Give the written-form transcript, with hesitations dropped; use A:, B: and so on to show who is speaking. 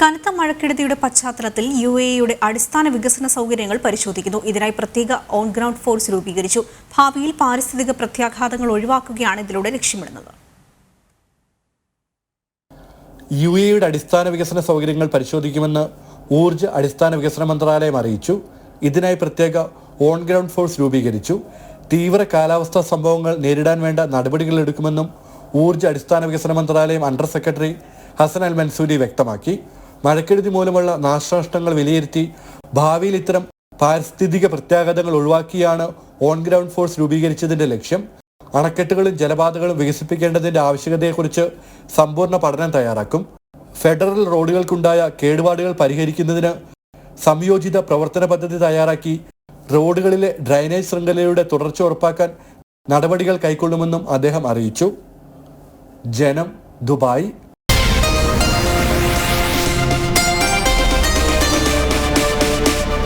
A: കനത്ത മഴക്കെടുതിയുടെ പശ്ചാത്തലത്തിൽ UAEയുടെ അടിസ്ഥാന വികസന സൗകര്യങ്ങൾ പരിശോധിക്കുന്നു. ഇതിനായി പ്രത്യേക ഓൺ ഗ്രൗണ്ട് ഫോഴ്സ് രൂപീകരിച്ചു. ഭാവിയിൽ പാരിസ്ഥിതിക പ്രത്യാഘാതങ്ങൾ ഒഴിവാക്കുകയാണ് ഇതിലൂടെ ലക്ഷ്യമിടുന്നത്.
B: UAEയുടെ അടിസ്ഥാന വികസന സൗകര്യങ്ങൾ പരിശോധിക്കുമെന്ന് ഊർജ്ജ അടിസ്ഥാന വികസന മന്ത്രാലയം അറിയിച്ചു. ഇതിനായി പ്രത്യേക ഓൺ ഗ്രൗണ്ട് ഫോഴ്സ് രൂപീകരിച്ചു. തീവ്ര കാലാവസ്ഥാ സംഭവങ്ങൾ നേരിടാൻ വേണ്ട നടപടികൾ എടുക്കുമെന്നും ഊർജ്ജ അടിസ്ഥാന വികസന മന്ത്രാലയം അണ്ടർ സെക്രട്ടറി ഹസൻ അൽ മൻസൂരി വ്യക്തമാക്കി. മഴക്കെടുതി മൂലമുള്ള നാശനഷ്ടങ്ങൾ വിലയിരുത്തി ഭാവിയിൽ ഇത്തരം പാരിസ്ഥിതിക പ്രത്യാഘാതങ്ങൾ ഒഴിവാക്കിയാണ് ഓൺ ഗ്രൗണ്ട് ഫോഴ്സ് രൂപീകരിച്ചതിന്റെ ലക്ഷ്യം. അണക്കെട്ടുകളും ജലപാതകളും വികസിപ്പിക്കേണ്ടതിന്റെ ആവശ്യകതയെക്കുറിച്ച് സമ്പൂർണ്ണ പഠനം തയ്യാറാക്കും. ഫെഡറൽ റോഡുകൾക്കുണ്ടായ കേടുപാടുകൾ പരിഹരിക്കുന്നതിന് സംയോജിത പ്രവർത്തന പദ്ധതി തയ്യാറാക്കി റോഡുകളിലെ ഡ്രൈനേജ് ശൃംഖലയുടെ തുടർച്ച ഉറപ്പാക്കാൻ നടപടികൾ കൈക്കൊള്ളുമെന്നും അദ്ദേഹം അറിയിച്ചു. ജനം, ദുബായ്.